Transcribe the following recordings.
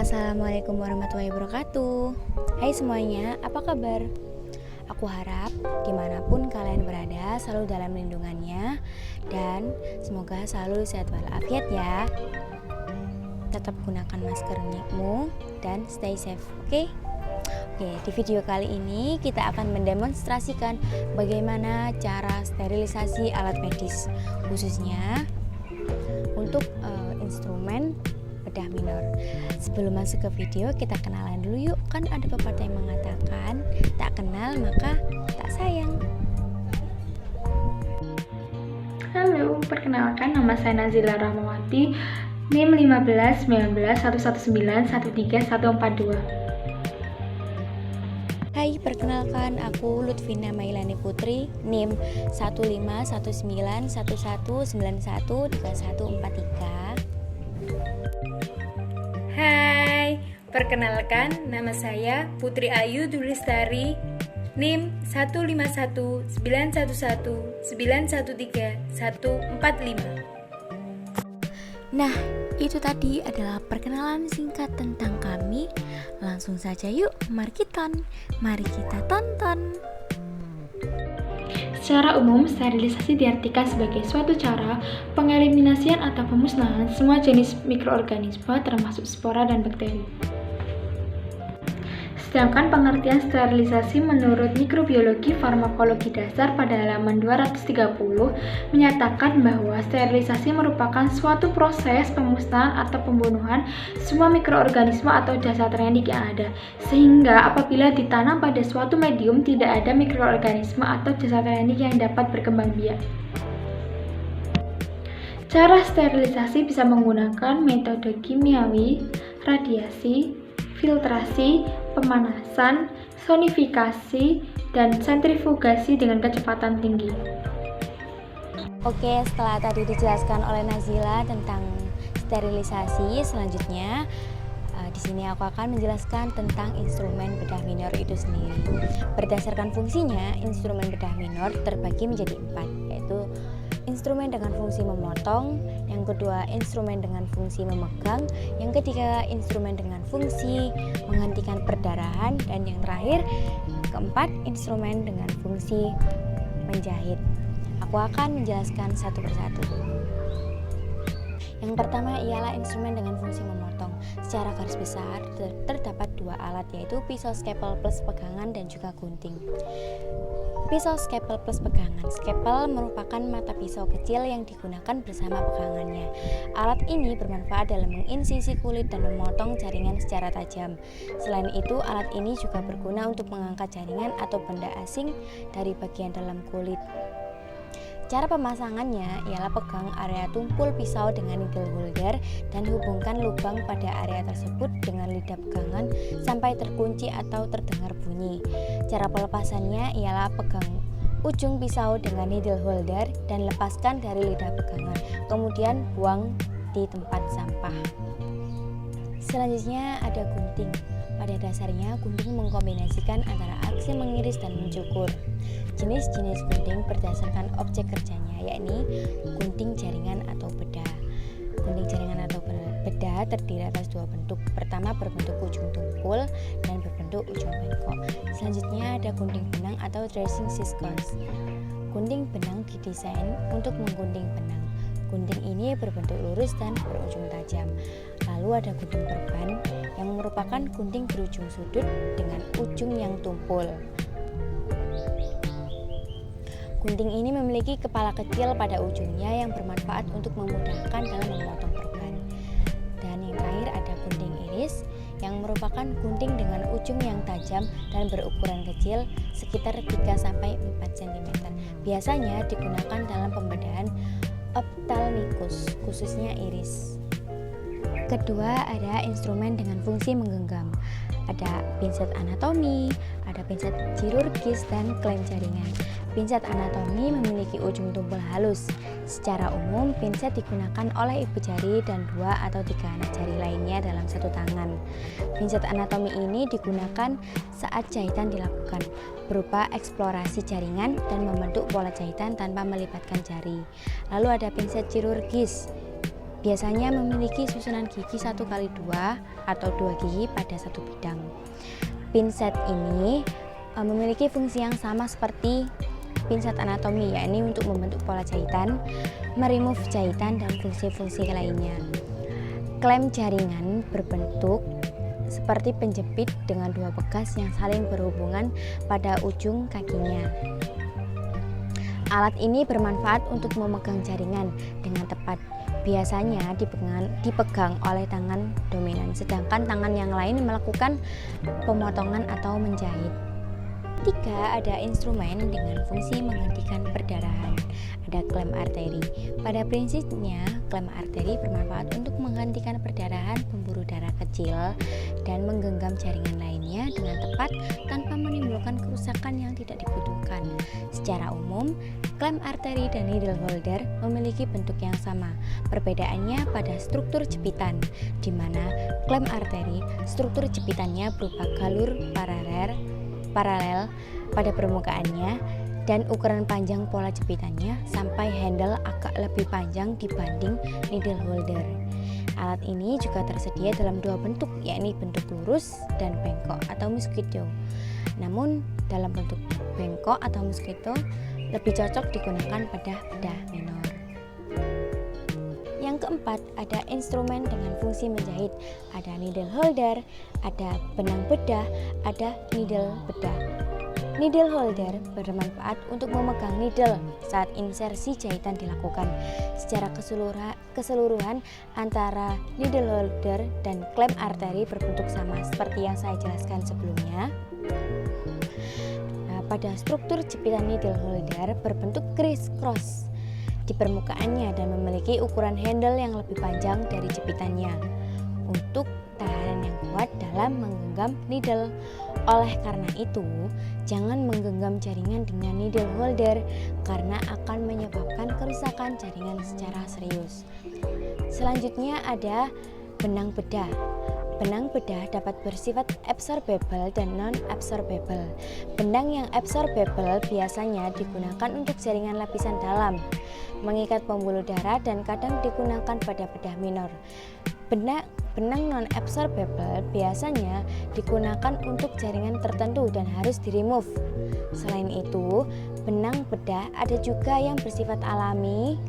Assalamualaikum warahmatullahi wabarakatuh. Hai semuanya, apa kabar? Aku harap dimanapun kalian berada selalu dalam lindungannya dan semoga selalu sehat walafiat ya. Tetap gunakan maskermu dan stay safe, oke? Oke, di video kali ini kita akan mendemonstrasikan bagaimana cara sterilisasi alat medis, khususnya untuk instrumen bedah minor. Sebelum masuk ke video, kita kenalan dulu yuk. Kan ada pepatah yang mengatakan tak kenal maka tak sayang. Halo, perkenalkan nama saya Nazila Rahmawati, NIM 151911913142. Hai, perkenalkan aku Lutfina Mailani Putri, NIM 15191191313143. Hai, perkenalkan nama saya Putri Ayu Dulistari, NIM 151911913145. Nah, itu tadi adalah perkenalan singkat tentang kami. Langsung saja yuk, mari kita tonton. Secara umum, sterilisasi diartikan sebagai suatu cara pengeliminasian atau pemusnahan semua jenis mikroorganisme termasuk spora dan bakteri. Sedangkan pengertian sterilisasi menurut Mikrobiologi Farmakologi Dasar pada halaman 230 menyatakan bahwa sterilisasi merupakan suatu proses pemusnahan atau pembunuhan semua mikroorganisme atau dasar rendik yang ada, sehingga apabila ditanam pada suatu medium tidak ada mikroorganisme atau dasar rendik yang dapat berkembang biak. Cara sterilisasi bisa menggunakan metode kimiawi, radiasi, filtrasi, pemanasan, sonifikasi, dan sentrifugasi dengan kecepatan tinggi. Oke, setelah tadi dijelaskan oleh Nazila tentang sterilisasi, selanjutnya di sini aku akan menjelaskan tentang instrumen bedah minor itu sendiri. Berdasarkan fungsinya, instrumen bedah minor terbagi menjadi 4, yaitu instrumen dengan fungsi memotong, yang kedua instrumen dengan fungsi memegang, yang ketiga instrumen dengan fungsi menghentikan perdarahan, dan yang terakhir keempat instrumen dengan fungsi menjahit. Aku akan menjelaskan satu persatu. Yang pertama ialah instrumen dengan fungsi memotong. Secara garis besar terdapat dua alat, yaitu pisau scalpel plus pegangan dan juga gunting. Pisau scalpel plus pegangan. Scalpel merupakan mata pisau kecil yang digunakan bersama pegangannya. Alat ini bermanfaat dalam menginsisi kulit dan memotong jaringan secara tajam. Selain itu, alat ini juga berguna untuk mengangkat jaringan atau benda asing dari bagian dalam kulit. Cara pemasangannya ialah pegang area tumpul pisau dengan needle holder dan hubungkan lubang pada area tersebut dengan lidah pegangan sampai terkunci atau terdengar bunyi. Cara pelepasannya ialah pegang ujung pisau dengan needle holder dan lepaskan dari lidah pegangan, kemudian buang di tempat sampah. Selanjutnya ada gunting. Pada dasarnya, gunting mengkombinasikan antara aksi mengiris dan mencukur. Jenis-jenis gunting berdasarkan objek kerjanya, yakni gunting jaringan atau bedah. Gunting jaringan atau bedah terdiri atas dua bentuk. Pertama berbentuk ujung tumpul dan berbentuk ujung bengkok. Selanjutnya ada gunting benang atau dressing scissors. Gunting benang didesain untuk menggunting benang. Gunting ini berbentuk lurus dan berujung tajam. Lalu ada gunting perban yang merupakan gunting berujung sudut dengan ujung yang tumpul. Gunting ini memiliki kepala kecil pada ujungnya yang bermanfaat untuk memudahkan dalam memotong perban. Dan yang terakhir ada gunting iris yang merupakan gunting dengan ujung yang tajam dan berukuran kecil sekitar 3-4 cm. Biasanya digunakan dalam pembedahan ophthalmikus, khususnya iris. Kedua, ada instrumen dengan fungsi menggenggam. Ada pinset anatomi, ada pinset kirurgis, dan klem jaringan. Pinset anatomi memiliki ujung tumpul halus. Secara umum, pinset digunakan oleh ibu jari dan 2 atau 3 anak jari lainnya dalam satu tangan. Pinset anatomi ini digunakan saat jahitan dilakukan, berupa eksplorasi jaringan dan membentuk pola jahitan tanpa melibatkan jari. Lalu ada pinset kirurgis. biasanya memiliki susunan gigi 1x2 atau 2 gigi pada satu bidang. Pinset ini memiliki fungsi yang sama seperti pinset anatomi, yakni untuk membentuk pola jahitan, meremove jahitan, dan fungsi-fungsi lainnya. Klem jaringan berbentuk seperti penjepit dengan dua pegas yang saling berhubungan pada ujung kakinya. Alat ini bermanfaat untuk memegang jaringan dengan tepat. Biasanya dipegang oleh tangan dominan, sedangkan tangan yang lain melakukan pemotongan atau menjahit. 3. Ada instrumen dengan fungsi menghentikan perdarahan. Ada klem arteri. Pada prinsipnya, klem arteri bermanfaat untuk menghentikan perdarahan pembuluh darah kecil dan menggenggam jaringan lainnya dengan tepat tanpa menimbulkan kerusakan yang tidak dibutuhkan. Secara umum, klem arteri dan needle holder memiliki bentuk yang sama. Perbedaannya pada struktur jepitan, di mana klem arteri struktur jepitannya berupa galur paralel pada permukaannya dan ukuran panjang pola jepitannya sampai handle agak lebih panjang dibanding needle holder. Alat ini juga tersedia dalam dua bentuk, yakni bentuk lurus dan bengkok atau mosquito. Namun dalam bentuk bengkok atau mosquito lebih cocok digunakan pada bedah minor. Yang keempat, ada instrumen dengan fungsi menjahit. Ada needle holder, ada benang bedah, ada needle bedah. Needle holder bermanfaat untuk memegang needle saat insersi jahitan dilakukan. Secara keseluruhan antara needle holder dan klem arteri berbentuk sama seperti yang saya jelaskan sebelumnya. Pada struktur jepitan needle holder berbentuk criss-cross di permukaannya dan memiliki ukuran handle yang lebih panjang dari jepitannya untuk tahanan yang kuat dalam menggenggam needle. Oleh karena itu, jangan menggenggam jaringan dengan needle holder karena akan menyebabkan kerusakan jaringan secara serius. Selanjutnya ada benang bedah. Benang bedah dapat bersifat absorbable dan non-absorbable. Benang yang absorbable biasanya digunakan untuk jaringan lapisan dalam, mengikat pembuluh darah dan kadang digunakan pada bedah minor. Benang non-absorbable biasanya digunakan untuk jaringan tertentu dan harus di-remove. Selain itu, benang bedah ada juga yang bersifat alami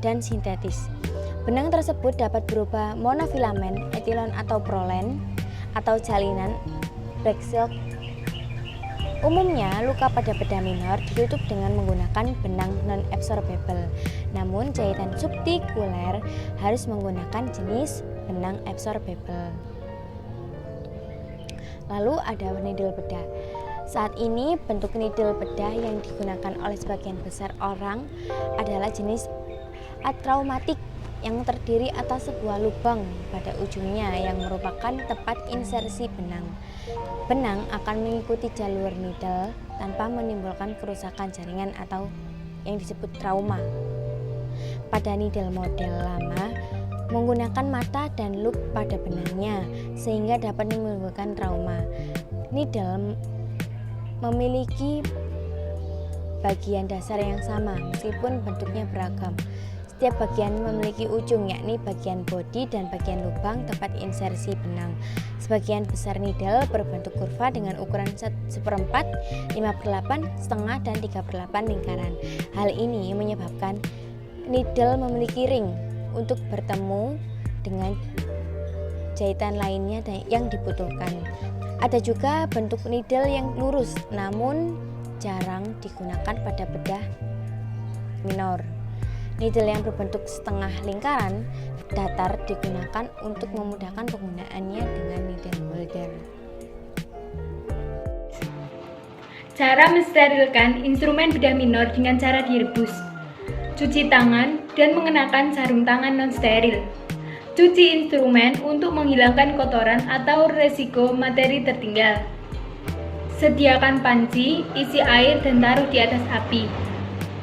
dan sintetis. Benang tersebut dapat berupa monofilamen, etilon atau prolen, atau jalinan black silk. Umumnya, luka pada bedah minor ditutup dengan menggunakan benang non-absorbable. Namun, jahitan subtikuler harus menggunakan jenis benang absorbable. Lalu ada needle bedah. Saat ini, bentuk needle bedah yang digunakan oleh sebagian besar orang adalah jenis atraumatik yang terdiri atas sebuah lubang pada ujungnya yang merupakan tempat insersi benang. Benang akan mengikuti jalur needle tanpa menimbulkan kerusakan jaringan atau yang disebut trauma. Pada needle model lama, menggunakan mata dan loop pada benangnya sehingga dapat menimbulkan trauma. Needle memiliki bagian dasar yang sama meskipun bentuknya beragam. Setiap bagian memiliki ujung, yakni bagian bodi dan bagian lubang tempat insersi benang. Sebagian besar needle berbentuk kurva dengan ukuran 1/4, 5/8, setengah, dan 3/8 lingkaran. Hal ini menyebabkan needle memiliki ring untuk bertemu dengan jahitan lainnya yang dibutuhkan. Ada juga bentuk needle yang lurus, namun jarang digunakan pada bedah minor. Needle yang berbentuk setengah lingkaran datar digunakan untuk memudahkan penggunaannya dengan needle holder. Cara mensterilkan instrumen bedah minor dengan cara direbus, cuci tangan, dan mengenakan sarung tangan non-steril. Cuci instrumen untuk menghilangkan kotoran atau resiko materi tertinggal. Sediakan panci, isi air, dan taruh di atas api.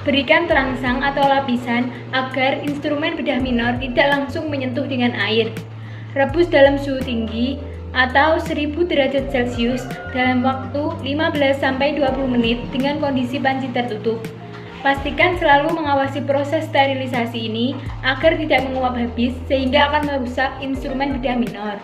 Berikan terangsang atau lapisan agar instrumen bedah minor tidak langsung menyentuh dengan air. Rebus dalam suhu tinggi atau 1000 derajat Celcius dalam waktu 15-20 menit dengan kondisi panci tertutup. Pastikan selalu mengawasi proses sterilisasi ini agar tidak menguap habis sehingga akan merusak instrumen bedah minor.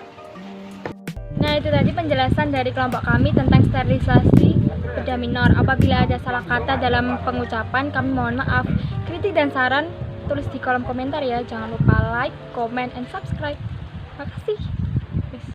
Nah, itu tadi penjelasan dari kelompok kami tentang sterilisasi bedah minor. Apabila ada salah kata dalam pengucapan, kami mohon maaf. Kritik dan saran tulis di kolom komentar ya. Jangan lupa like, comment, and subscribe. Terima kasih.